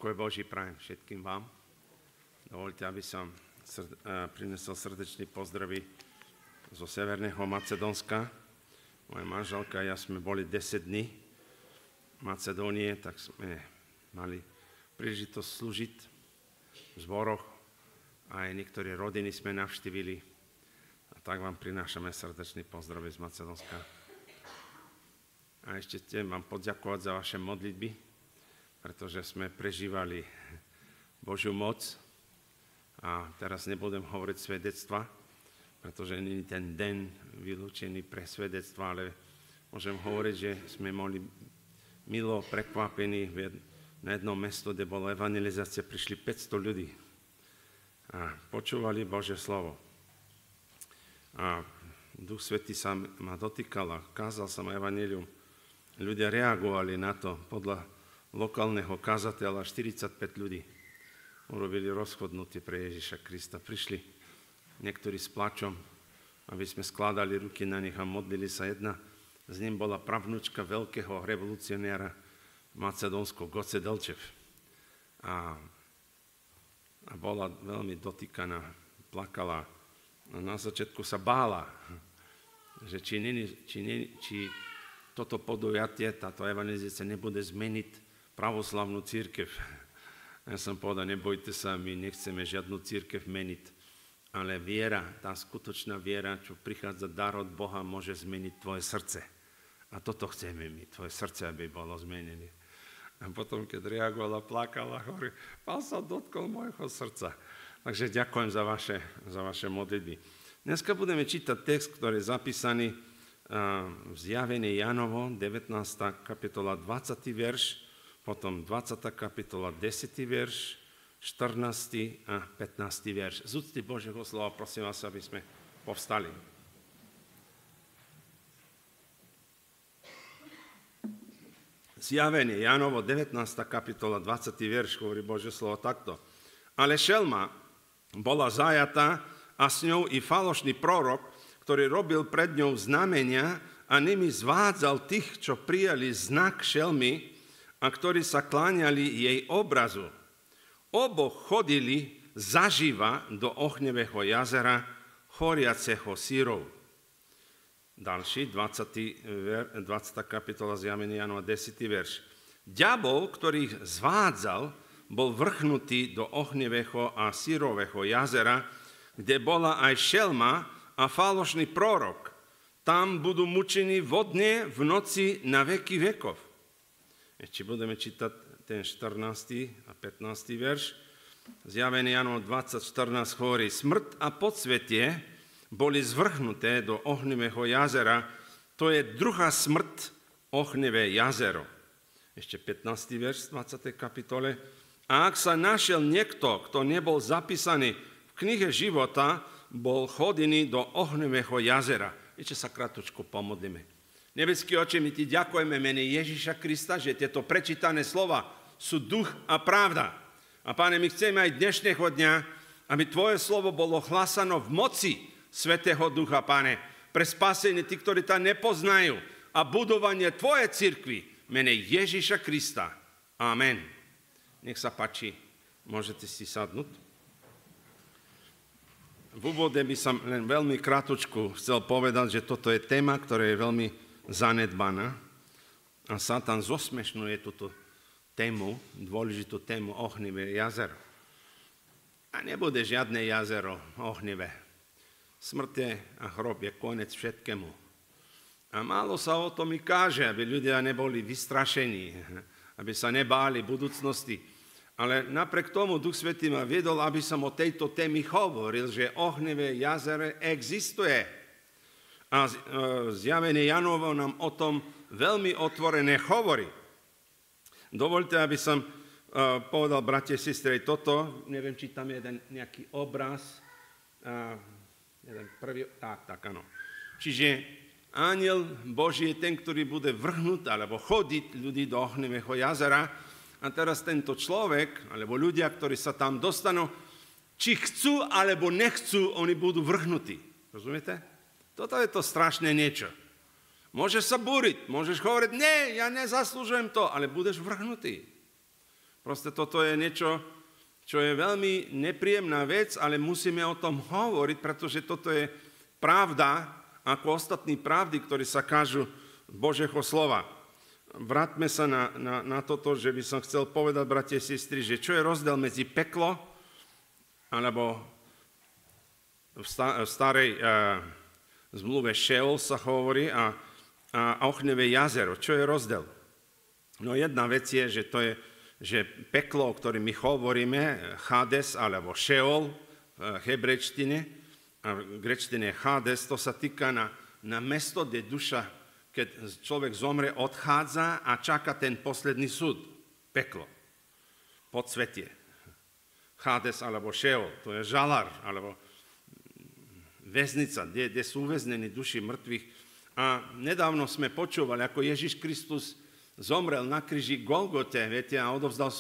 Pokoj Boží prajem všetkým vám. Dovoľte, aby som prinesol srdečný pozdraví zo Severného Macedónska. Moja manželka a ja sme boli 10 dní v Macedónie, tak sme mali príležitosť slúžiť v zboroch. Aj niektoré rodiny sme navštívili. A tak vám prinášame srdečný pozdrav z Macedónska. A ešte chcem vám poďakovať za vaše modlitby, pretože sme prežívali Božiu moc. A teraz nebudem hovoriť svedectva, pretože nie je ten deň vylúčený pre svedectva, ale môžem hovoriť, že sme boli milo prekvapení na jednom mesto, kde bola evangelizácia, prišli 500 ľudí a počúvali Božie slovo. A Duch Svätý sa ma dotýkal a kázal som evanjelium. Ľudia reagovali na to. Podľa lokálneho kazateľa 45 ľudí urobili rozhodnutie pre Ježiša Krista. Prišli niektorí s plačom, aby sme skladali ruky na nich a modlili sa. Jedna z ním bola pravnúčka veľkého revolucionára Macedónsko, Goce Delčev. A bola veľmi dotýkaná, plakala. A na začiatku sa bála, že či toto podujatie, táto evangelizácia nebude zmeniť pravoslavnú cirkev. Ja som povedal, nebojte sa, my nechceme žiadnu cirkev meniť, ale viera, tá skutočná viera, čo prichádza dar od Boha, môže zmeniť tvoje srdce. A toto chceme my, tvoje srdce, aby bolo zmenené. A potom, keď reagovala, plakala, hovorí, Pán sa dotkol môjho srdca. Takže ďakujem za vaše modlitby. Dneska budeme čítať text, ktorý je zapísaný v Zjavení Jánovo, 19. kapitola, 20. verš, potom 20. kapitola, 10. verš, 14. a 15. verš. Z úcty Božieho slova prosím vás, aby sme povstali. Zjavenie Jánovo, 19. kapitola, 20. verš, hovorí Božie slovo takto. Ale šelma bola zajatá a s ňou i falošný prorok, ktorý robil pred ňou znamenia a nimi zvádzal tých, čo prijali znak šelmy a ktorí sa kláňali jej obrazu. Oboch chodili zaživa do ohňového jazera, choriaceho sírov. Ďalší, 20. kapitola Zjavenia Jánova, 10. verš. Diabol, ktorý ich zvádzal, bol vrchnutý do ohňového a sírového jazera, kde bola aj šelma a falošný prorok. Tam budú mučení vodne v noci na veky vekov. Ešte budeme čítať ten 14. a 15. verš. Zjavenie Jánov 20:14 hovorí, smrť a podsvetie boli zvrhnuté do ohňového jazera. To je druhá smrť, ohňové jazero. Ešte 15. verš v 20. kapitole. A ak sa našiel niekto, kto nebol zapísaný v knihe života, bol chodený do ohňového jazera. Ešte sa krátko pomodlíme. Nebeský Oče, my ti ďakujeme mene Ježiša Krista, že tieto prečítané slova sú duch a pravda. A Pane, my chceme aj dnešného dňa, aby tvoje slovo bolo hlasané v moci Svätého Ducha, Pane, pre spasenie tých, ktorí ťa nepoznajú a budovanie tvojej cirkvi mene Ježiša Krista. Amen. Nech sa páči, môžete si sadnúť. V úvode by som len veľmi krátko chcel povedať, že toto je téma, ktorá je veľmi zanedbaná a Satan zosmešňuje túto tému, dôležitú tému ohňové jazero. A nebude žiadne jazero ohňové. Smrť a hrob je koniec všetkému. A málo sa o tom i káže, aby ľudia neboli vystrašení, aby sa nebáli budúcnosti. Ale napriek tomu Duch Svätý ma viedol, aby som o tejto téme hovoril, že ohňové jazero existuje. A Zjavenie Jánovo nám o tom veľmi otvorene hovorí. Dovoľte, aby som povedal, bratia a sestry, toto, neviem, či tam je jeden nejaký obraz. Jeden prvý, tak, áno. Čiže anjel Boží je ten, ktorý bude vrhnúť alebo chodiť ľudí do ohňového jazera. A teraz tento človek, alebo ľudia, ktorí sa tam dostanú, či chcú alebo nechcú, oni budú vrhnutí. Rozumiete? Toto je to strašné niečo. Môžeš sa búriť, môžeš hovoriť, nie, ja nezaslúžujem to, ale budeš vrhnutý. Proste toto je niečo, čo je veľmi nepríjemná vec, ale musíme o tom hovoriť, pretože toto je pravda, ako ostatní pravdy, ktoré sa kážu Božieho slova. Vráťme sa na toto, že by som chcel povedať, bratia a sestry, že čo je rozdiel medzi peklo, alebo v starej zmluve Šeol sa hovorí, a ohňové jazero. Čo je rozdiel? No jedna vec je, že peklo, o ktorom my hovoríme, Hades alebo Šeol v hebrejštine, a v gréčtine Hades, to sa týka na mesto, kde duša, keď človek zomre, odchádza a čaká ten posledný súd. Peklo. Podsvetie. Hades alebo Šeol. To je žalár, alebo väznica, kde sú uväznení duši mŕtvych. A nedávno sme počúvali, ako Ježiš Kristus zomrel na kríži Golgote, viete, a odovzdal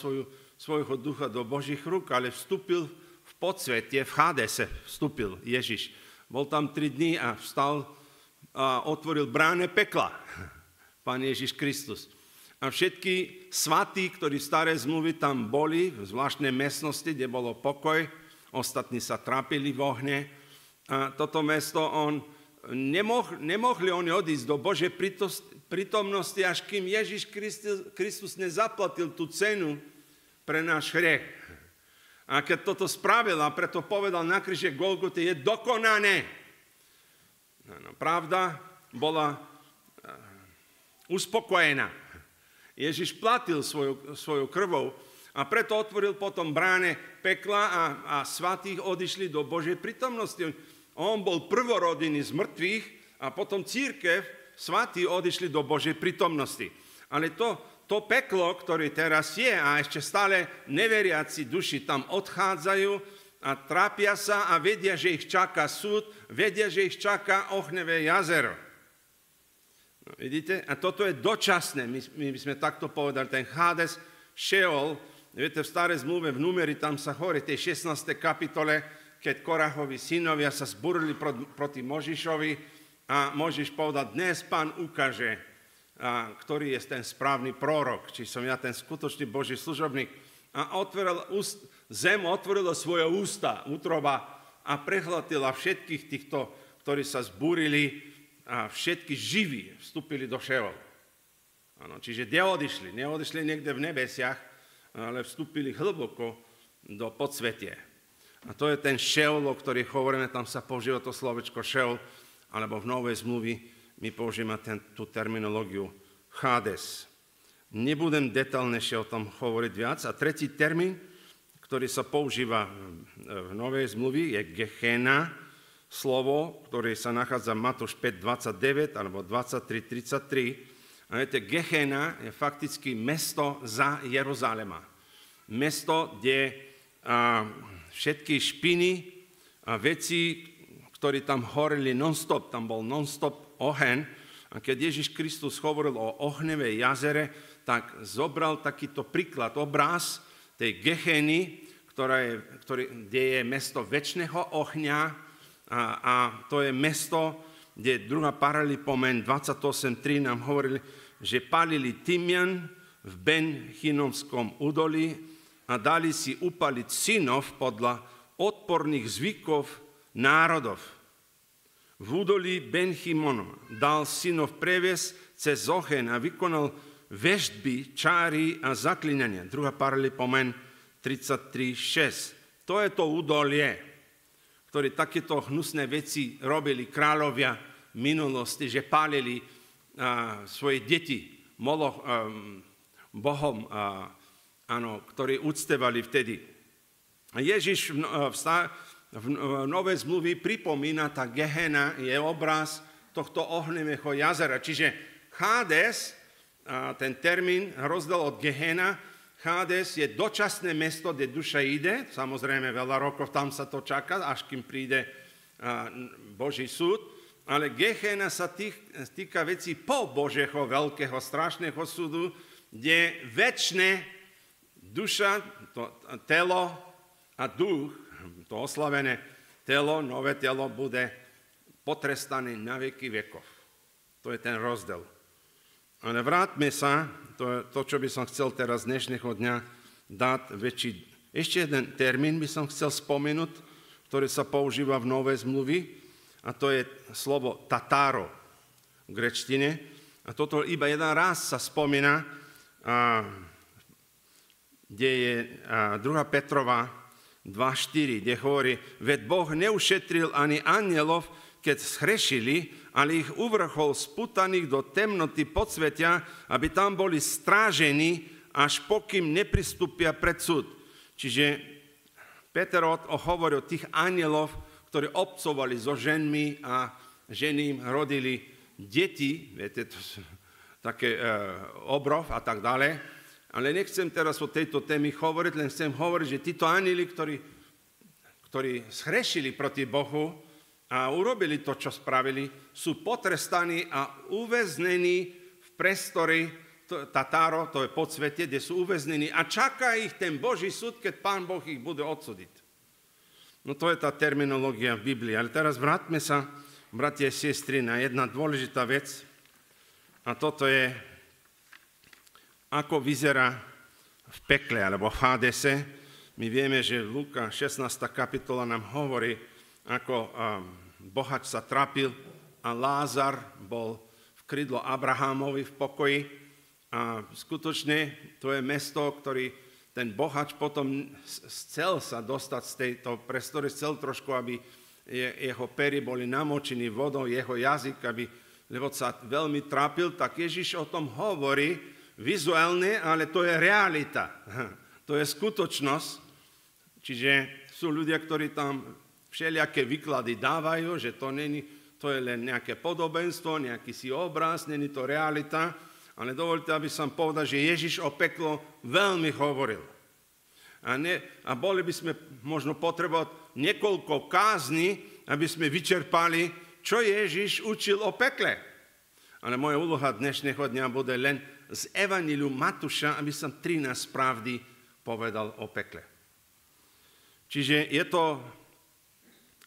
svojho ducha do Božích rúk, ale vstúpil v podsvetie, v Hadese vstúpil Ježiš. Bol tam 3 dní a vstal a otvoril bráne pekla, Pán Ježiš Kristus. A všetky svatí, ktorí v starej zmluve tam boli, v zvláštnej miestnosti, kde bolo pokoj, ostatní sa trápili v ohne. A toto mesto, nemohli oni odísť do Božej prítomnosti, až kým Ježiš Kristus nezaplatil tú cenu pre náš hriech. A keď toto spravil, a preto povedal na kríži Golgote, je dokonané. No, pravda bola uspokojená. Ježiš platil svojou krvou a preto otvoril potom bráne pekla a svatých odišli do Božej prítomnosti. On bol prvorodiny z mŕtvych a potom cirkev, svatí odišli do Božej prítomnosti. Ale to peklo, ktoré teraz je a ešte stále neveriaci duši tam odchádzajú, a trápia sa a vedia, že ich čaká súd, vedia, že ich čaká ohňové jazero. No, vidíte? A toto je dočasné. My by sme takto povedali. Ten Hades, Šeol, viete, v starej zmluve v Numeri, tam sa hovorí, v tej 16. kapitole, keď Korahovi synovia sa zburili proti Možišovi a Možiš povedal, dnes Pán ukáže, ktorý je ten správny prorok, či som ja ten skutočný Boží služobník. A zem otvorila svoje ústa, útroba, a prehlatila všetkých týchto, ktorí sa zbúrili, a všetky živí vstúpili do Šeol. Ano, čiže neodišli niekde v nebesiach, ale vstúpili hlboko do podsvetie. A to je ten Šeol, o ktorý hovoríme, tam sa používa to slovečko Šeol, alebo v Novej zmluvi my použijeme tú terminológiu Hades. Nebudem detailnejšie o tom hovoriť viac. A tretí termín, ktorý sa používa v Novej zmluvi, je Gehenna, slovo, ktoré sa nachádza v Matúš 5.29 alebo 23.33. A viete, Gehenna je fakticky mesto za Jeruzalema. Mesto, kde všetky špiny a veci, ktoré tam horeli non-stop, tam bol non-stop oheň. A keď Ježiš Kristus hovoril o ohňovej jazere, tak zobral takýto príklad, obraz tej Gehenny, kde je mesto večného ohňa, a to je mesto, kde 2. Paralipomen 28.3 nám hovorili, že palili tymian v Ben Hinnomskom údolí a dali si upaliť synov podľa odporných zvykov národov. V údolí Ben Hinnom dal synov previesť cez oheň a vykonal veštby, čáry a zaklinania. 2. Paralipomen 33.6. To je to údolie, ktorí takéto hnusné veci robili kráľovia v minulosti, že pálili svoje deti bohom, ktorí uctievali vtedy. A Ježiš v Novej zmluvi pripomína, tá Gehenna je obraz tohto ohňového jazera. Čiže Hades, ten termín, rozdiel od Gehenna, Hades je dočasné mesto, kde duša ide, samozrejme veľa rokov tam sa to čaká, až kým príde Boží súd, ale Gehenna sa týka vecí po Božieho veľkého, strašného súdu, kde večné duša, to telo a duch, to oslavené telo, nové telo bude potrestané na veky vekov. To je ten rozdiel. Ale vráťme sa, to, čo by som chcel teraz dnešného dňa dať väčší. Ešte jeden termín by som chcel spomenúť, ktorý sa používa v Novej zmluvi, a to je slovo tatáro v gréčtine. A toto iba jeden raz sa spomína, kde je 2. Petrova 2.4, kde hovorí, veď Boh neušetril ani anjelov, keď zhrešili, ale ich uvrhol sputaných do temnoty podsvetia, aby tam boli strážení, až pokým nepristúpia pred súd. Čiže Peter hovorí o tých anjelov, ktorí obcovali so ženmi a ženy im rodili deti, viete, to sú také obrov a tak ďalej. Ale nechcem teraz o tejto téme hovoriť, len chcem hovoriť, že títo anjeli, ktorí zhrešili proti Bohu a urobili to, čo spravili, sú potrestaní a uväznení v priestore Tatáro, to je podsvete, kde sú uväznení a čaká ich ten Boží súd, keď Pán Boh ich bude odsúdiť. No to je tá terminológia v Biblii. Ale teraz vráťme sa, bratia a sestry, na jedna dôležitá vec. A toto je, ako vyzerá v pekle alebo v Hadese. My vieme, že Luka 16. kapitola nám hovorí, ako bohač sa trápil a Lázar bol v krydlo Abrahámovi v pokoji. A skutočne to je mesto, ktorý ten bohač potom chcel sa dostať z tejto priestory, chcel trošku, aby jeho pery boli namočení vodou, jeho jazyk, lebo sa veľmi trápil, tak Ježiš o tom hovorí, vizuálne, ale to je realita. To je skutočnosť. Čiže sú ľudia, ktorí tam všelijaké výklady dávajú, že to je len nejaké podobenstvo, nejaký si obraz, není to realita. Ale dovolte, aby som povedal, že Ježiš o peklo veľmi hovoril. A boli by sme možno potrebovať niekoľko kázni, aby sme vyčerpali, čo Ježiš učil o pekle. Ale moja úloha dnešného dňa bude len z Evanjeliu Matúša, aby som 13 pravdy povedal o pekle. Čiže je to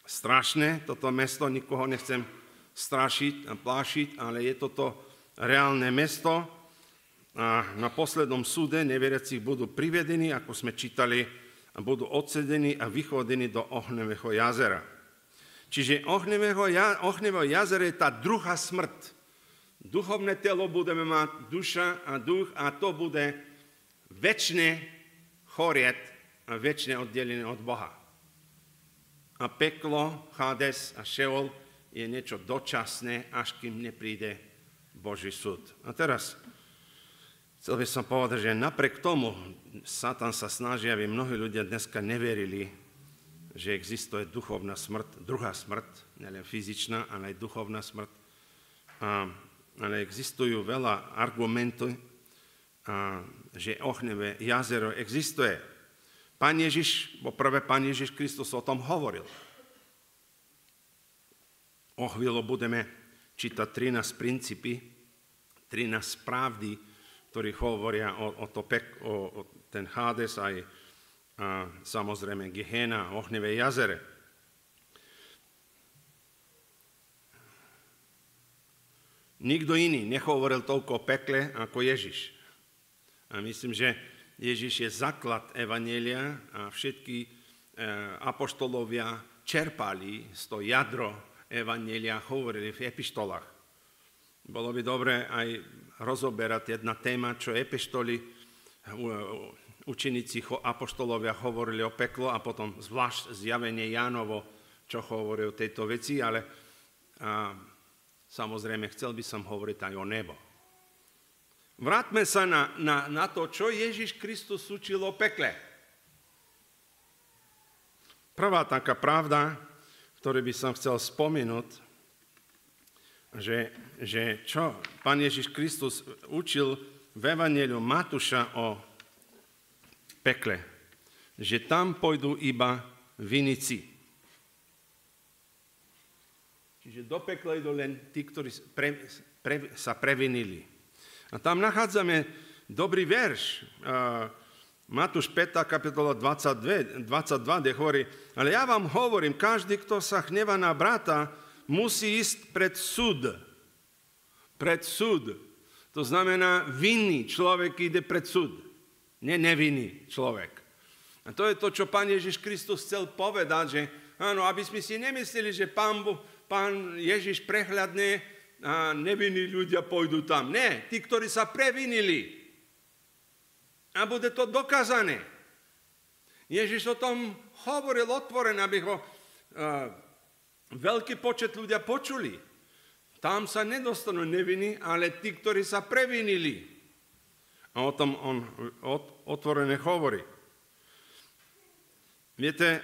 strašné, toto mesto, nikoho nechcem strašiť a plášiť, ale je toto reálne mesto a na poslednom súde neveriacich budú privedení, ako sme čítali, a budú odsedení a vychodení do ohnivého jazera. Čiže ohnivé jazero je tá druhá smrť. Duchovné telo budeme mať, duša a duch, a to bude večne chorieť a večne oddelené od Boha. A peklo, Hades a Šeol je niečo dočasné, až kým nepríde Boží súd. A teraz chcel by som povedať, že napriek tomu Satan sa snaží, aby mnohí ľudia dneska neverili, že existuje duchovná smrť, druhá smrť, nielen fyzičná, ale aj duchovná smrť. Ale existujú veľa argumentov, že ohnivé jazero existuje. Pán Ježiš Kristus o tom hovoril. O chvíľu budeme čítať 13 princípy, 13 pravdy, ktorí hovoria o ten Hades aj samozrejme Gehenna, ohnivé jazere. Nikto iný nehovoril toľko o pekle ako Ježiš. A myslím, že Ježiš je základ evanjelia a všetky apoštolovia čerpali z toho jadro evanjelia, hovorili v epištolách. Bolo by dobre aj rozoberať jedna téma, čo epištoli, učeníci apoštolovia hovorili o peklo a potom zvlášť zjavenie Jánovo, čo hovorí o tejto veci, ale samozrejme, chcel by som hovoriť aj o nebo. Vráťme sa na to, čo Ježiš Kristus učil o pekle. Prvá taká pravda, ktorú by som chcel spomenúť, že čo Pán Ježiš Kristus učil v Evanjeliu Matúša o pekle, že tam pôjdu iba vinici. Čiže do pekla idú len tí, ktorí sa previnili. A tam nachádzame dobrý verš. Matúš 5. kapitola 22, kde hovorí, ale ja vám hovorím, každý, kto sa hnevá na brata, musí ísť pred súd. Pred súd. To znamená, vinný človek ide pred súd. nevinný človek. A to je to, čo Pán Ježiš Kristus chcel povedať, že áno, aby sme si nemysleli, že Pán Ježiš prehľadne a nevinní ľudia pôjdu tam. Ne, tí, ktorí sa previnili. A bude to dokázané. Ježiš o tom hovoril otvorené, aby ho veľký počet ľudia počuli. Tam sa nedostanú nevinní, ale tí, ktorí sa previnili. A o tom on otvorene hovorí. Viete,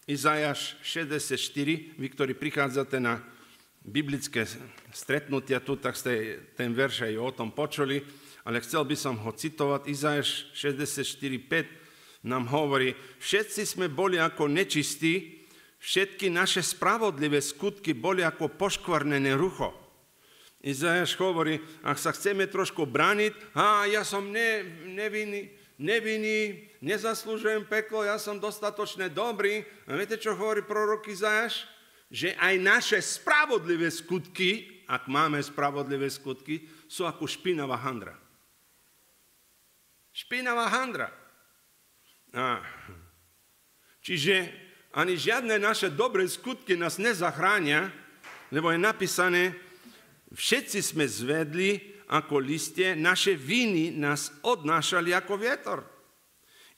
Izaiáš 64, vy, ktorí prichádzate na biblické stretnutia tu, tak ste ten verš aj o tom počuli, ale chcel by som ho citovať. Izaiáš 64:5 nám hovorí, všetci sme boli ako nečistí, všetky naše spravodlivé skutky boli ako poškvrnené rucho. Izaiáš hovorí, ak sa chceme trošku brániť, ja som nevinný, nezaslúžujem peklo, ja som dostatočne dobrý. A viete, čo hovorí prorok Izaiáš? Že aj naše spravodlivé skutky, ak máme spravodlivé skutky, sú ako špinavá handra. Špinavá handra. Čiže ani žiadne naše dobré skutky nás nezachránia, lebo je napísané, všetci sme zvedli ako listie, naše viny nás odnášali ako vietor.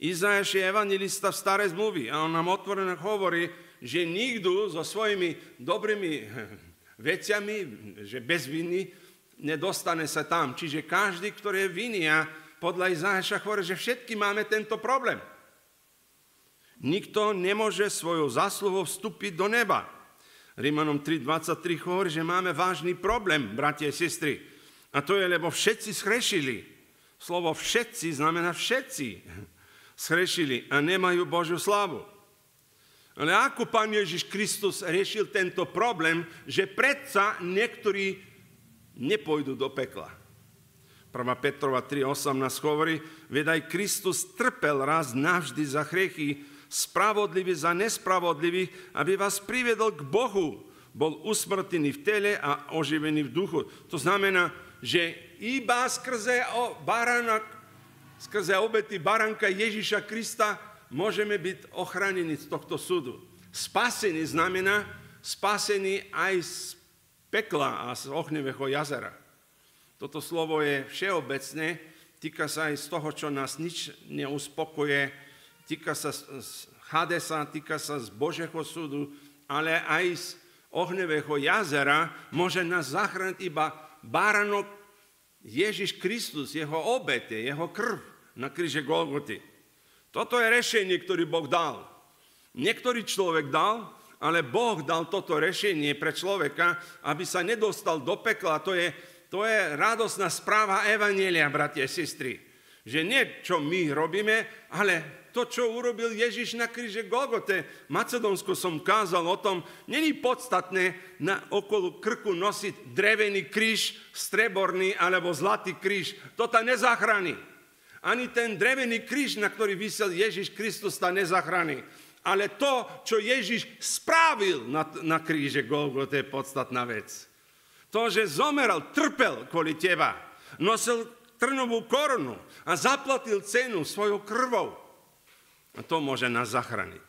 Izaiáš je evanjelista v starej zmluvi a on nám otvorene hovorí, že nikto so svojimi dobrými veciami, že bez viny, nedostane sa tam. Čiže každý, ktorý je vinia, podľa Izaiáša hovorí, že všetky máme tento problém. Nikto nemôže svojou zásluhou vstúpiť do neba. Rímanom 3:23 hovorí, že máme vážny problém, bratia a sestry. A to je, lebo všetci zhrešili. Slovo všetci znamená všetci. Zhrešili a nemajú Božiu slávu. Ale ako Pán Ježiš Kristus riešil tento problém, že predsa niektorí nepôjdu do pekla. 1. Petrova 3:18 hovorí, veď aj Kristus trpel raz navždy za hriechy, spravodlivý za nespravodlivých, aby vás privedol k Bohu. Bol usmrtený v tele a oživený v duchu. To znamená, že iba skrze obety baránka Ježiša Krista môžeme byť ochránení z tohto súdu. Spasený znamená spasený aj z pekla a z ohnivého jazera. Toto slovo je všeobecné, týka sa aj z toho, čo nás nič neuspokoje, týka sa z Hadesa, týka sa z Božieho súdu, ale aj z ohnivého jazera môže nás zachrániť iba baránok Ježiš Kristus, jeho obete, jeho krv na kríže Golgoty. Toto je riešenie, ktoré Boh dal. Niektorý človek dal, ale Boh dal toto riešenie pre človeka, aby sa nedostal do pekla. To je radosná správa evanjelia, bratia a sestry. Že nie, čo my robíme, ale to, čo urobil Ježiš na kríže Golgote. Macedónsku som kázal o tom, není podstatné okolo krku nosiť drevený kríž, streborný alebo zlatý kríž. To ta nezachráni. Ani ten drevený kríž, na ktorý visel Ježiš Kristus, ta nezachráni. Ale to, čo Ježiš spravil na kríže Golgote, je podstatná vec. To, že zomeral, trpel kvôli teba, nosil trnovú korunu a zaplatil cenu svojou krvou. A to môže nás zachrániť.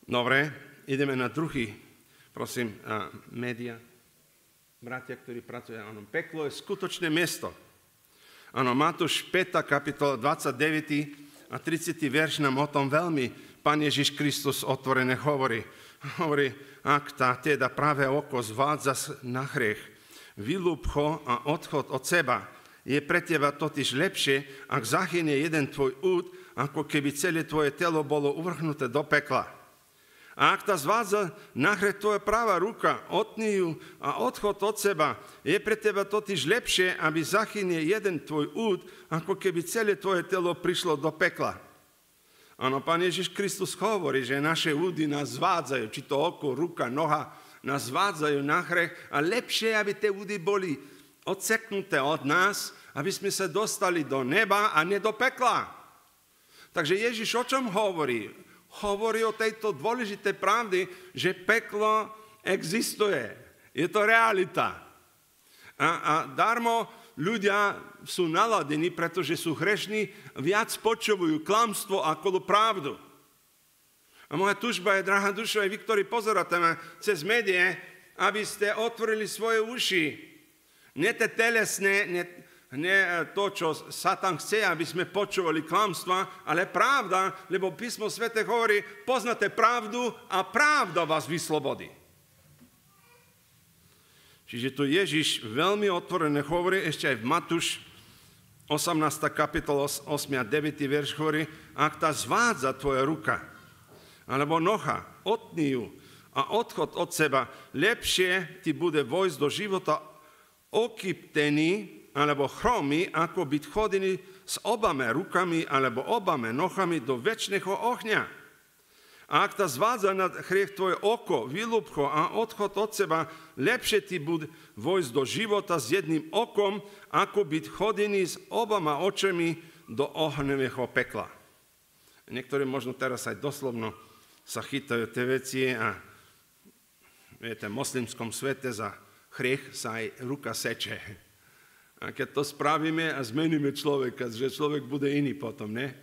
Dobre, ideme na druhý, prosím, média. Bratia, ktorí pracujú, áno, peklo je skutočné miesto. Áno, Matúš 5. kapitola 29. a 30. verš nám o tom veľmi Pán Ježiš Kristus otvorene hovorí. Hovorí, ak teda pravé oko zvádza na hriech, vylúb ho a odchod od seba. Je pre teba totiž lepšie, ak zahynie jeden tvoj úd, ako keby celé tvoje telo bolo uvrhnuté do pekla. A ak ta zvádza na hriech tvoja práva ruka, otni ju a odchod od seba. Je pre teba totiž lepšie, aby zahynie jeden tvoj úd, ako keby celé tvoje telo prišlo do pekla. Áno, Pán Ježiš Kristus hovorí, že naše údy nás zvádzajú, či to oko, ruka, noha, nás zvádzajú na hriech a lepšie, aby tie údy boli odseknuté od nás, aby sme sa dostali do neba a nie do pekla. Takže Ježiš o čom hovorí? Hovorí o tejto dôležitej pravdy, že peklo existuje. Je to realita. A darmo ľudia sú naladení, pretože sú hrešní, viac počujú klamstvo ako pravdu. A moja tužba je, drahá dušo, aj vy, ktorí pozeráte ma cez médiá, aby ste otvorili svoje uši. Nie te telesné, nie to, čo Satan chce, aby sme počúvali klamstva, ale pravda, lebo Písmo Sväté hovorí, poznáte pravdu a pravda vás vyslobodí. Čiže tu Ježiš veľmi otvorené hovorí, ešte aj v Matúš 18. kapitola 8. a 9. verš hovorí, ak tá zvádza tvoja ruka, alebo noha, otni ju a odchod od seba, lepšie ti bude vojsť do života okyptený alebo chromý, ako byť chodený s obama rukami alebo obama nohami do večného ohňa. A ak tá zvádza na hriech tvoje oko, vylúb ho a odchod od seba, lepšie ti bude vojsť do života s jedným okom, ako byť chodený s obama očami do ohňového pekla. Niektorí možno teraz aj doslovno sa chytajú tie veci a viete, v moslimskom svete za hriech sa aj ruka seče. A keď to spravíme a zmeníme človeka, že človek bude iný potom, ne?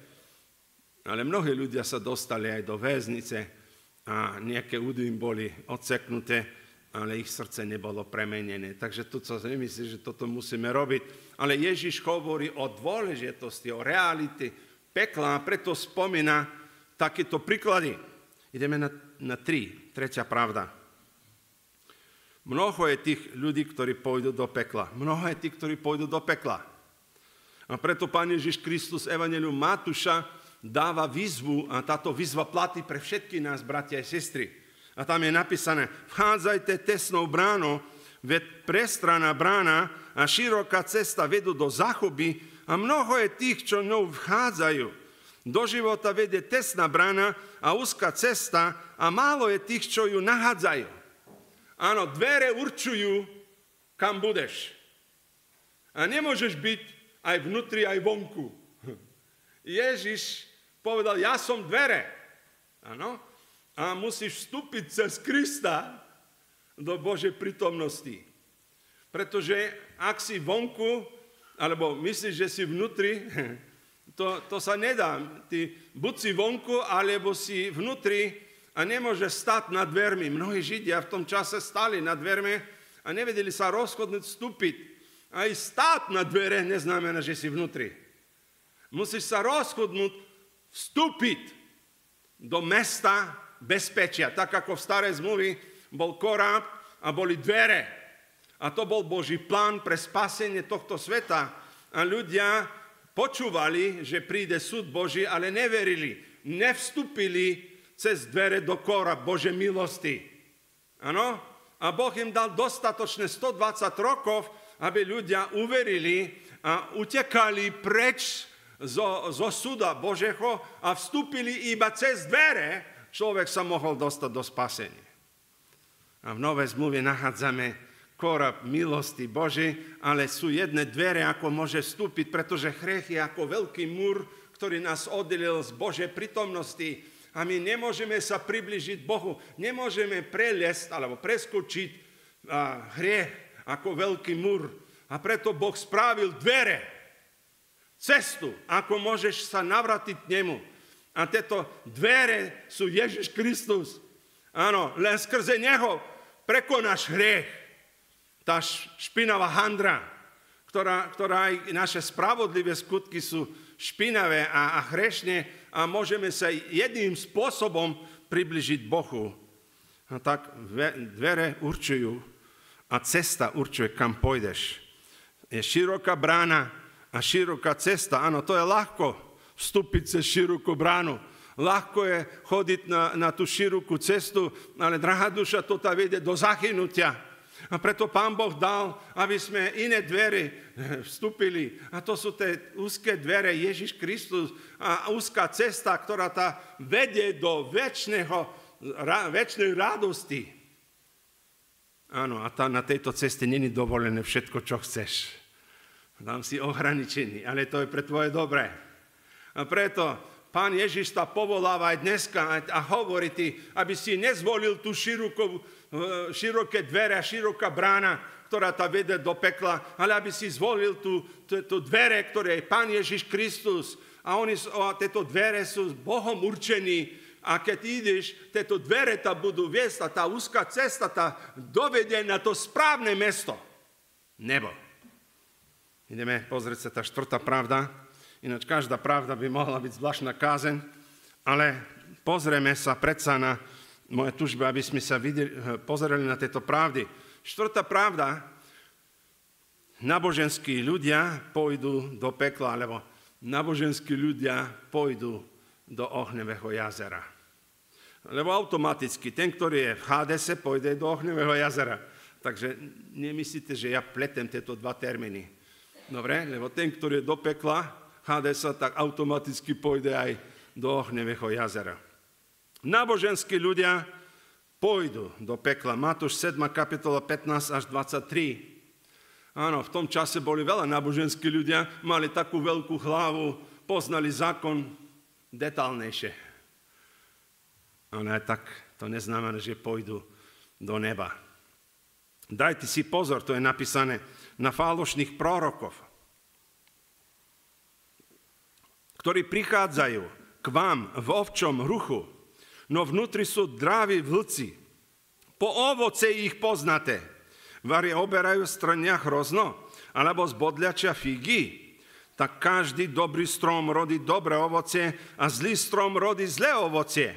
Ale mnohí ľudia sa dostali aj do väznice a nejaké údy im boli odseknuté, ale ich srdce nebolo premenené. Takže tu sa nemyslí, že toto musíme robiť. Ale Ježiš hovorí o dôležitosti, o realite pekla a preto spomína takéto príklady. Ideme na tretia pravda. Mnoho je tých ľudí, ktorí pôjdu do pekla. Mnoho je tých, ktorí pôjdu do pekla. A preto Pán Ježiš Kristus Evangelium Matúša dáva výzvu a táto výzva platí pre všetky nás, bratia a sestry. A tam je napísané, vchádzajte tesnou bránou, veď prestraná brána a široká cesta vedú do záhuby a mnoho je tých, čo ňou vchádzajú. Do života vedie tesná brána a úzka cesta a málo je tých, čo ju nachádzajú. Áno, dvere určujú, kam budeš. A nemôžeš byť aj vnútri, aj vonku. Ježiš povedal, ja som dvere. Áno. A musíš vstúpiť cez Krista do Božej prítomnosti. Pretože ak si vonku, alebo myslíš, že si vnútri, to sa nedá. Ty buď si vonku, alebo si vnútri a nemôžeš stať nad dvermi. Mnohí Židia v tom čase stali nad dvermi a nevedeli sa rozhodnúť vstúpiť. Aj stáť na dvere neznamená, že si vnútri. Musíš sa rozhodnúť vstúpiť do mesta bezpečia. Tak ako v starej zmluvi bol korab a boli dvere. A to bol Boží plán pre spasenie tohto sveta. A ľudia počúvali, že príde súd Boží, ale neverili. Nevstúpili cez dvere do kora Božej milosti. Áno? A Boh im dal dostatočné 120 rokov, aby ľudia uverili a utekali preč zo súda Božieho a vstúpili iba cez dvere, človek sa mohol dostať do spasenia. A v Novej zmluve nachádzame korab milosti Božej, ale sú jedné dvere, ako môže vstúpiť, pretože hriech je ako veľký múr, ktorý nás oddelil z Božej prítomnosti. A my nemôžeme sa približiť Bohu, nemôžeme preliesť alebo preskočiť hriech ako veľký múr. A preto Boh spravil dvere, cestu, ako môžeš sa navrátiť k nemu. A tieto dvere sú Ježiš Kristus. Áno, len skrze neho prekonáš hriech. Tá špinavá handra, ktorá aj naše spravodlivé skutky sú špinavé a hrešne a môžeme sa jedným spôsobom približiť Bohu. A tak dvere určujú a cesta určuje, kam pôjdeš. Je široká brána a široká cesta. Áno, to je ľahko vstúpiť cez širokú bránu. Ľahko je chodiť na tú širokú cestu, ale drahá duša, to tá vedie do zahynutia. A preto Pán Boh dal, aby sme iné dvere vstúpili. A to sú tie úzké dvere Ježiš Kristus a úzká cesta, ktorá tá vedie do večnej radosti. Áno, a na tejto ceste není dovolené všetko, čo chceš. Tam si ohraničený, ale to je pre tvoje dobré. A preto Pán Ježiš ťa povoláva aj dneska a hovorí ti, aby si nezvolil tú široké dvere a široká brána, ktorá ťa vede do pekla, ale aby si zvolil tú dvere, ktoré je Pán Ježiš Kristus. A tieto dvere sú Bohom určení. A keď ideš, tieto dvere ťa budú viesť a tá úzká cesta ťa dovedie na to správne mesto. Nebo. Ideme pozrieť sa tá štvrtá pravda. Ináč každá pravda by mohla byť zvláštna kázeň, ale pozrieme sa predsa na moje túžby, aby sme sa pozreli na tieto pravdy. Štvrtá pravda, náboženskí ľudia pôjdu do pekla, alebo náboženskí ľudia pôjdu do ohnevého jazera. Lebo automaticky, ten, ktorý je v Hádese, pôjde do ohnevého jazera. Takže nemyslíte, že ja pletem tieto dva termíny. Dobre? Lebo ten, ktorý je do pekla, Hádesa, tak automaticky pôjde aj do ohnevého jazera. Náboženskí ľudia pôjdu do pekla. Matúš 7. kapitola 15 až 23. Áno, v tom čase boli veľa náboženskí ľudia, mali takú veľkú hlavu, poznali zákon detálnejšie. Ale tak to neznamená, že pôjdu do neba. Dajte si pozor, to je napísané, na falošných prorokov, ktorí prichádzajú k vám v ovčom ruchu, no vnútri sú draví vlci. Po ovoce ich poznáte. Vari oberajú z trnia hrozno, alebo z bodľačia figy. Tak každý dobrý strom rodí dobré ovocie a zlý strom rodí zlé ovocie.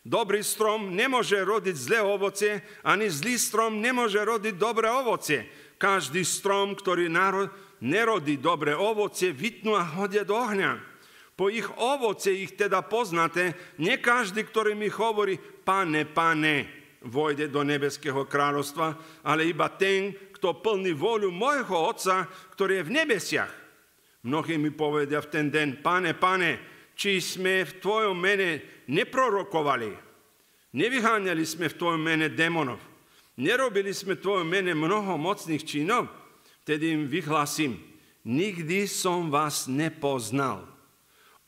Dobrý strom nemôže rodiť zlé ovocie, ani zlý strom nemôže rodiť dobré ovocie. Každý strom, ktorý nerodí dobré ovocie, vytnú a hodia do ohňa. Po ich ovoce ich teda poznáte, nie každý, ktorý mi hovorí, Pane, Pane, vojde do nebeského kráľovstva, ale iba ten, kto plní voľu môjho Otca, ktorý je v nebesiach. Mnohí mi povedia v ten deň, Pane, Pane, či sme v Tvojom mene neprorokovali, nevyháňali sme v Tvojom mene démonov, nerobili sme v Tvojom mene mnoho mocných činov, vtedy im vyhlásim, nikdy som vás nepoznal.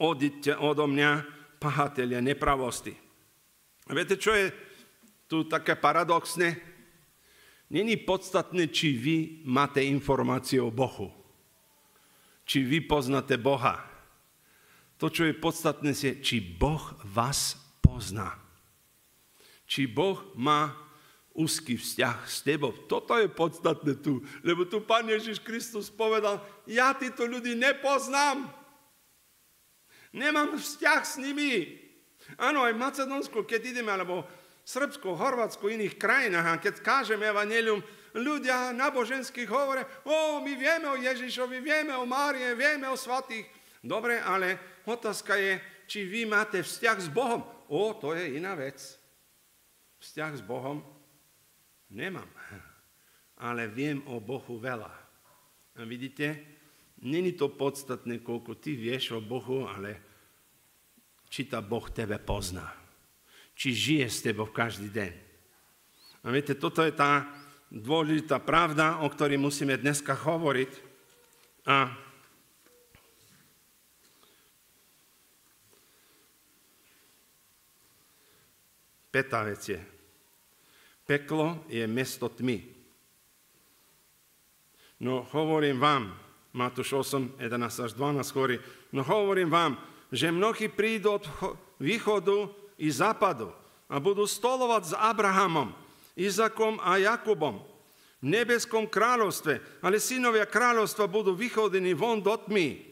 Odíďte odo mňa, pahatelia nepravosti. A viete, čo je tu také paradoxné? Není podstatné, či vy máte informácie o Bohu. Či vy poznáte Boha. To, čo je podstatné, je, či Boh vás pozná. Či Boh má úzky vzťah s tebou. Toto je podstatné tu. Lebo tu Pán Ježiš Kristus povedal, ja títo ľudí nepoznám. Nemám vzťah s nimi. Áno, aj v Macedónsku, keď ideme, alebo Srbsku, Chorvátsku, iných krajinách, a keď kážeme evanjelium, ľudia náboženských hovoria, my vieme o Ježišovi, vieme o Márie, vieme o svatých. Dobre, ale otázka je, či vy máte vzťah s Bohom. To je iná vec. Vzťah s Bohom nemám. Ale viem o Bohu veľa. A vidíte, není to podstatné, koľko ty vieš o Bohu, ale či tá Boh tebe pozná. Či žije s tebou každý deň. A viete, toto je tá dôležitá pravda, o ktorej musíme dneska hovoriť. A pätá vec je, peklo je mesto tmy. No hovorím vám, Matúš 8, 11 až 12 hovorí, no hovorím vám, že mnohí prídu od východu i západu a budú stolovať s Abrahamom, Izakom a Jakubom v nebeskom kráľovstve, ale synovia kráľovstva budú vychodení von do tmy.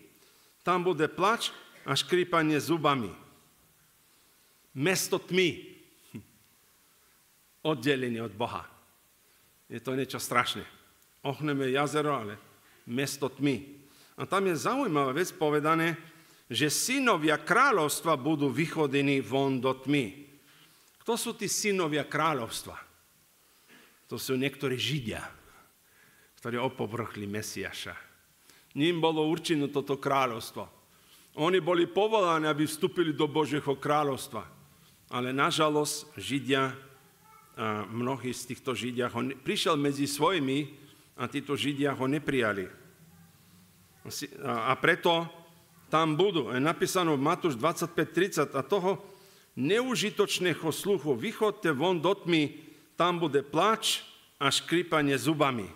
Tam bude plač a škrípanie zubami. Mesto tmy. Oddelenie od Boha. Je to niečo strašné. Ohnevé jazero, ale mesto tmy. A tam je zaujímavá vec povedané, že synovia kráľovstva budú vychodení von do tmy. Kto sú tí synovia kráľovstva? To sú niektorí Židia, ktorí opovrchli Mesiaša. Ním bolo určené toto kráľovstvo. Oni boli povolaní, aby vstúpili do Božieho kráľovstva. Ale nažalosť Židia, a mnohí z týchto Židia, prišiel medzi svojimi a títo Židia ho neprijali. A preto tam budú. Je napísané v Matúš 25:30 a toho neužitočného sluchu vychodte von do tmy, tam bude plač a škrípanie zubami.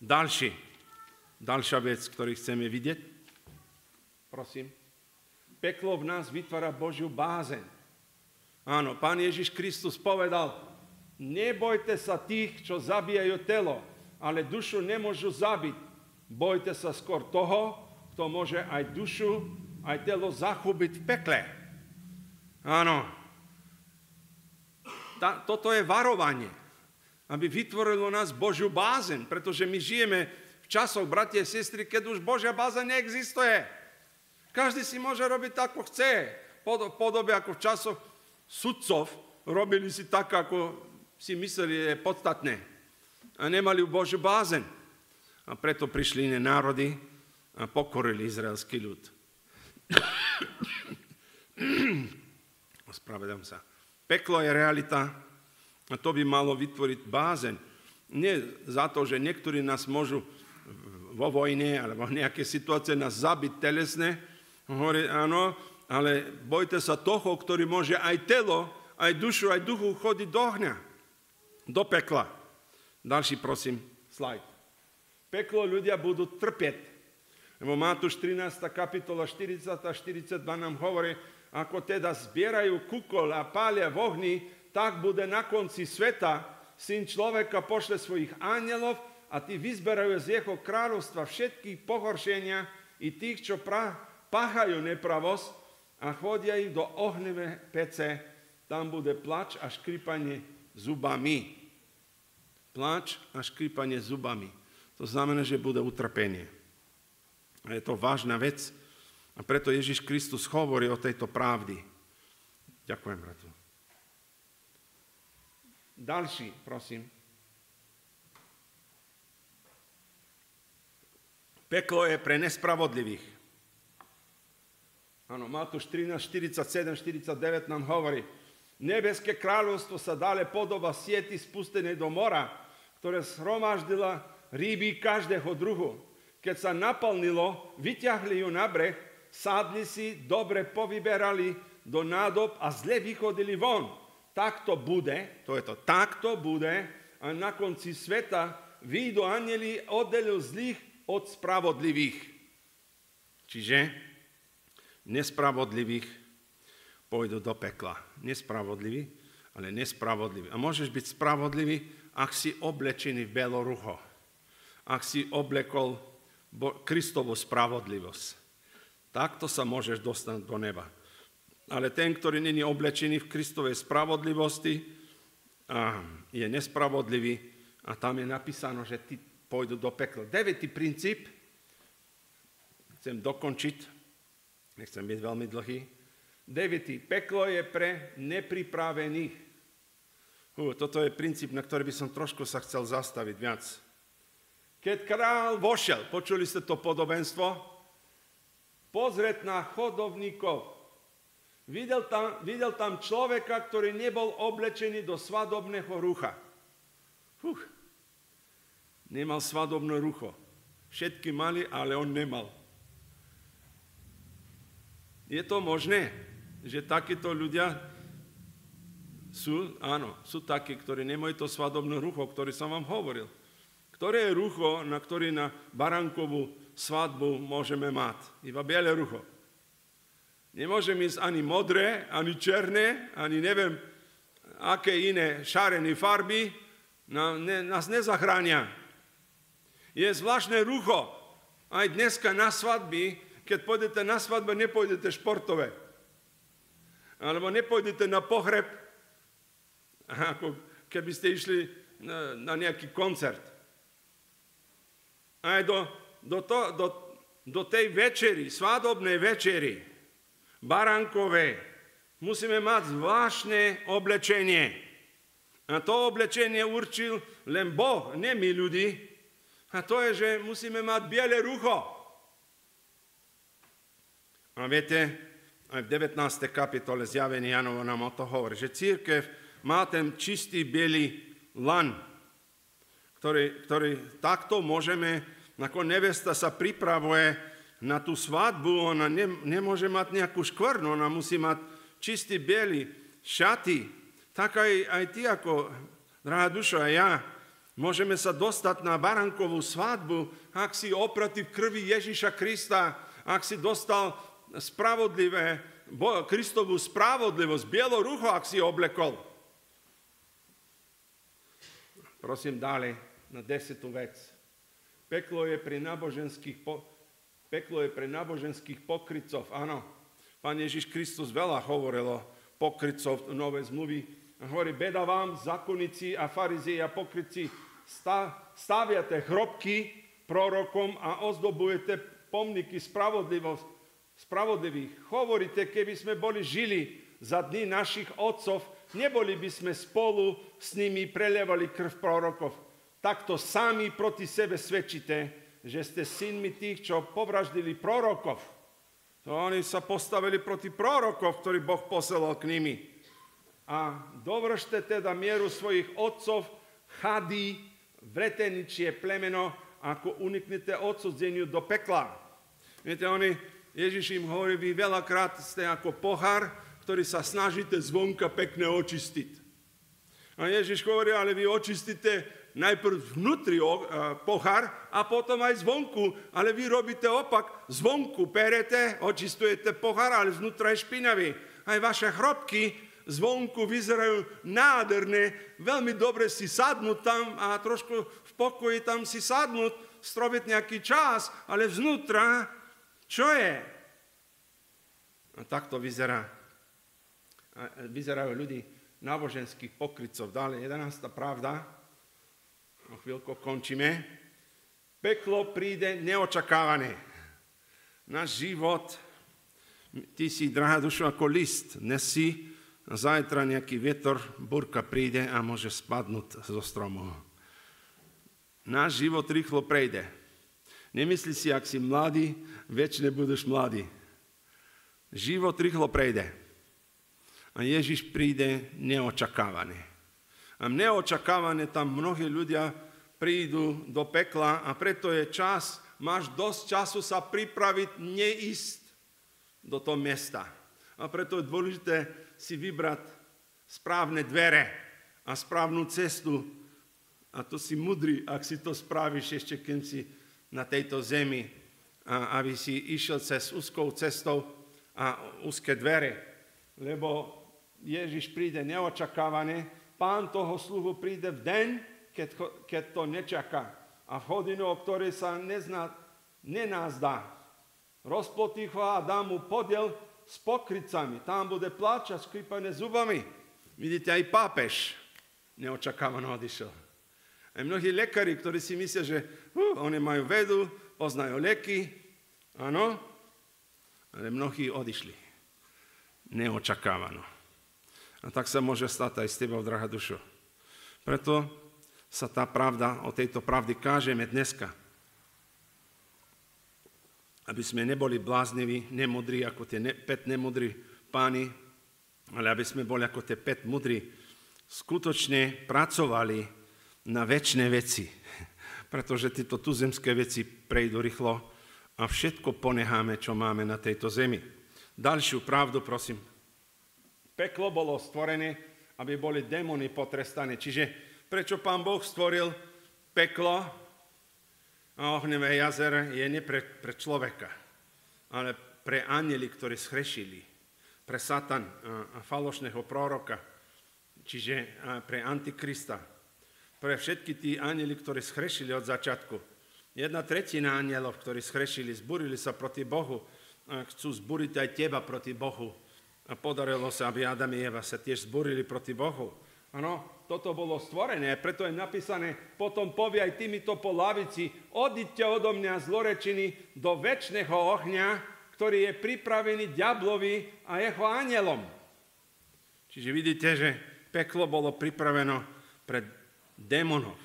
Ďalšia vec, ktorú chceme vidieť. Prosím. Peklo v nás vytvára Božiu bázeň. Áno, Pán Ježiš Kristus povedal, nebojte sa tých, čo zabíjajú telo, ale dušu nemôžu zabiť. Bojte sa skôr toho, kto môže aj dušu, aj telo zachubiť v pekle. Áno. Toto je varovanie, aby vytvorilo nás Božiu bázeň, pretože my žijeme v časoch, bratia a sestry, keď už Božia bázeň neexistuje. Každý si môže robiť tak, ako chce. V podobe ako v časoch sudcov robili si tak, ako si mysleli je podstatné. A nemali Božiu bázeň. A preto prišli iné národy a pokorili izraelský ľud. Ospravedlňujem sa. Peklo je realita a to by malo vytvoriť bázeň. Nie za to, že niektorí nás môžu vo vojne alebo v nejakej situácii nás zabiť telesne, hovorí, áno, ale bojte sa toho, ktorý môže aj telo, aj dušu, aj duchu chodiť do ohňa, do pekla. Ďalší, prosím, slajd. Peklo ľudia budú trpieť. Lebo Matúš 13. kapitola 40 a 42 nám hovorí, ako teda zbierajú kukol a pália v ohni, tak bude na konci sveta. Syn človeka pošle svojich ángelov a tí vyzberajú z jeho kráľovstva všetkých pohoršenia i tých, čo páchajú nepravosť a chodia ich do ohnivé pece. Tam bude plač a škrípanie zubami. Plač a škrípanie zubami. To znamená, že bude utrpenie. A je to vážna vec. A preto Ježiš Kristus hovorí o tejto pravdy. Ďakujem, bratu. Ďalší, prosím. Peklo je pre nespravodlivých. Áno, Matúš 13, 47, 49 nám hovorí, nebeské kráľovstvo sa dále podoba sieti spustenej do mora, ktoré shromaždila ryby každého druhu. Keď sa naplnilo, vyťahli ju na breh, sádli si, dobre povyberali do nádob a zle vychodili von. Takto bude, takto bude a na konci sveta výjdu anjeli, oddelujú zlých od spravodlivých. Čiže nespravodlivých pôjdu do pekla. Nespravodliví, ale nespravodliví. A môžeš byť spravodlivý, ak si oblečený v belorucho. Ak si oblekol Kristovu spravodlivosť. Takto sa môžeš dostať do neba. Ale ten, ktorý nie je oblečený v Kristovej spravodlivosti, je nespravodlivý a tam je napísané, že tí pôjdu do pekla. 9. princíp, chcem dokončiť, nechcem byť veľmi dlhý. 9. Peklo je pre nepripravených. Toto je princíp, na ktorý by som trošku sa chcel zastaviť viac. Keď král vošiel, počuli ste to podobenstvo, pozrieť na chodovníkov. Videl tam človeka, ktorý nebol oblečený do svadobného rucha. Nemal svadobné rucho. Všetky mali, ale on nemal. Je to možné, že takíto ľudia sú, áno, sú takí, ktorí nemajú to svadobné rucho, ktoré som vám hovoril. Ktoré je rucho, na ktorý na baránkovú svadbu môžeme mať? Iba biele rucho. Nemôžem ísť ani modré, ani černé, ani neviem, aké iné šarené farby nás nezachránia. Je zvláštne rucho. Aj dneska na svadby, keď pôjdete na svadbu, nepôjdete športové. Alebo nepôjdete na pohreb, ako keby ste išli na nejaký koncert. Aj do tej večery, svadobnej večery, baránkovej, musíme mať zvláštne oblečenie. A to oblečenie určil len Boh, nie my ľudí. A to je, že musíme mať biele rucho. A viete, aj v 19. kapitole Zjavenia Jánovo nám o to hovorí, že cirkev má ten čistý biely lan, ktorý takto môžeme ako nevesta sa pripravuje na tú svadbu, ona nemôže mať nejakú škvrnu, ona musí mať čistý biely šaty. Tak aj ty ako, drahá dušo, a ja, môžeme sa dostať na baránkovú svadbu, ak si opratý v krvi Ježiša Krista, ak si dostal Kristovú spravodlivosť, bielo rucho, ak si oblekol. Prosím ďalej na 10. vec. Peklo je pre náboženských pokrytcov. Áno, Pán Ježiš Kristus veľa hovoril o pokrytcov novej zmluvy. Hovorí, beda vám, zákonníci a farizei a pokrytci, staviate hrobky prorokom a ozdobujete pomníky spravodlivých. Hovoríte, keby sme boli žili za dní našich otcov, neboli by sme spolu s nimi prelievali krv prorokov. Takto sami proti sebe svedčíte, že ste synmi tých, čo povraždili prorokov. To oni sa postavili proti prorokov, ktorý Boh poslal k nimi. A dovršte teda mieru svojich otcov, chady, vreteničie plemeno, ako uniknete odsudzeniu do pekla. Viete, Ježiš im hovorí, vy veľakrát ste ako pohár, ktorý sa snažíte zvonka pekne očistiť. A Ježiš hovorí, ale vy očistíte najprv vnútri pohár a potom aj zvonku, ale vy robíte opak, zvonku perete, očistujete pohár, ale vnútra je špinavý. Aj vaše chrobky zvonku vyzerajú nádherne, veľmi dobre si sadnúť tam a trošku v pokoji tam si sadnúť, stroviť nejaký čas, ale vnútra, čo je? A takto vyzerajú ľudí náboženských pokrytcov. Dále 11. pravda. O chvíľku končíme. Peklo príde neočakávané. Náš život, ty si, drahá dušo, ako list. Dnes si, a zajtra nejaký vietor, burka príde a môže spadnúť zo stromu. Náš život rýchlo prejde. Nemyslí si, ak si mladý, večne budeš mladý. Život rýchlo prejde. A Ježiš príde neočakávané. A neočakávané tam mnohí ľudia prídu do pekla a preto je čas, máš dosť času sa pripraviť, neísť do toho miesta. A preto je dôležité si vybrať správne dvere a správnu cestu. A to si mudrý, ak si to spravíš ešte, keď si na tejto zemi, aby si išiel cez úzkou cestou a úzke dvere. Lebo Ježiš príde neočakávané, Pán toho sluhu príde v deň, keď to nečaká. A v hodinu, o ktorej sa nenazdá. Rozplotí ho a dá mu podiel s pokrytcami. Tam bude pláč a škrípané zubami. Vidíte, aj pápež neočakávano odišiel. Aj mnohí lekári, ktorí si myslia, že oni majú vedu, poznajú lieky, áno, ale mnohí odišli. Neočakávano. A tak sa môže stať aj s tebou, drahá dušo. Preto sa tá pravda, o tejto pravdy kážeme dneska. Aby sme neboli blázniví, nemudrí, ako tie 5 nemudrí páni, ale aby sme boli ako tie 5 mudrí. Skutočne pracovali na večné veci. Pretože tieto tuzemské veci prejdú rýchlo a všetko ponecháme, čo máme na tejto zemi. Ďalšiu pravdu, prosím. Peklo bolo stvorené, aby boli démoni potrestané. Čiže prečo Pán Boh stvoril peklo a ohňové jazero je nie pre človeka, ale pre anjeli, ktorí zhrešili, pre Satan a falošného proroka, čiže pre Antikrista, pre všetky tí anjeli, ktorí zhrešili od začiatku. 1/3 anjelov, ktorí zhrešili, zburili sa proti Bohu a chcú zburiť aj teba proti Bohu. A podarilo sa, aby Adam a Eva sa tiež zburili proti Bohu. Áno, toto bolo stvorené, preto je napísané, potom povie aj týmito po lavici, odíďte odo mňa zlorečení do večného ohňa, ktorý je pripravený diablovi a jeho anjelom. Čiže vidíte, že peklo bolo pripraveno pre démonov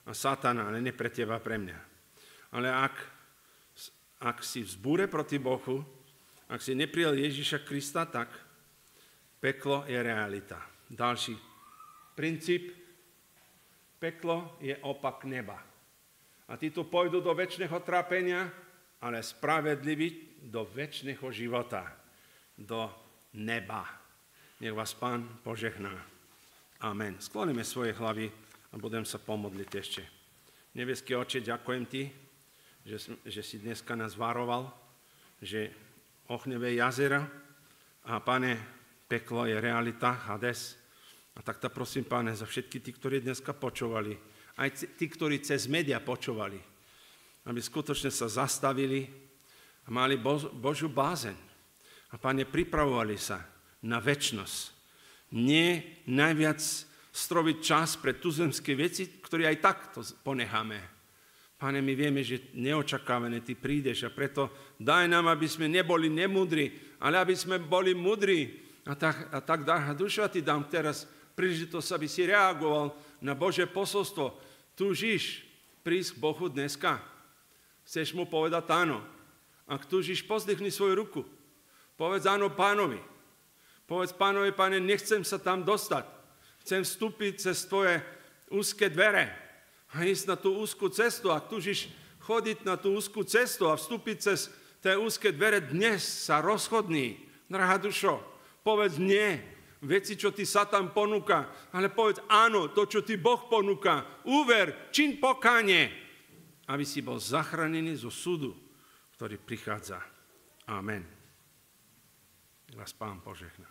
a Satana, ale ne pre teba, pre mňa. Ale ak si v zbúre proti Bohu, ak si neprijal Ježiša Krista, tak peklo je realita. Ďalší princíp. Peklo je opak neba. A títo pôjdu do večného trápenia, ale spravedliví do večného života, do neba. Nech vás Pán požehná. Amen. Skloníme svoje hlavy a budem sa pomodliť ešte. Nebeský Oče, ďakujem Ti, že si dneska nás varoval, že ohňové jazera a, Pane, peklo je realita, Hades. A tak prosím, Pane, za všetky tí, ktorí dneska počúvali, aj tí, ktorí cez média počúvali, aby skutočne sa zastavili a mali Božiu bázeň. A, Pane, pripravovali sa na večnosť. Nie najviac stroviť čas pre tuzemské veci, ktoré aj takto ponecháme. Pane, my vieme, že neočakávané Ty prídeš a preto daj nám, aby sme neboli nemudrí, ale aby sme boli mudrí. A tak drahá duša, Ty dám teraz príležitosť, aby si reagoval na Božie posolstvo. Túžiš prísť k Bohu dneska? Chceš mu povedať áno? Ak túžiš, pozdvihni svoju ruku. Povedz áno Pánovi. Povedz Pánovi, Pane, nechcem sa tam dostať. Chcem vstúpiť cez Tvoje úzke dvere a ísť na tú úzkú cestu. Ak túžiš chodiť na tú úzkú cestu a vstúpiť cez tie úzke dvere, dnes sa rozhodni, drahá dušo. Povedz nie, veci, čo ti Satan ponúka, ale povedz áno, to, čo ti Boh ponúka. Uver, čiň pokánie, aby si bol zachránený zo súdu, ktorý prichádza. Amen. Vás Pán požehná.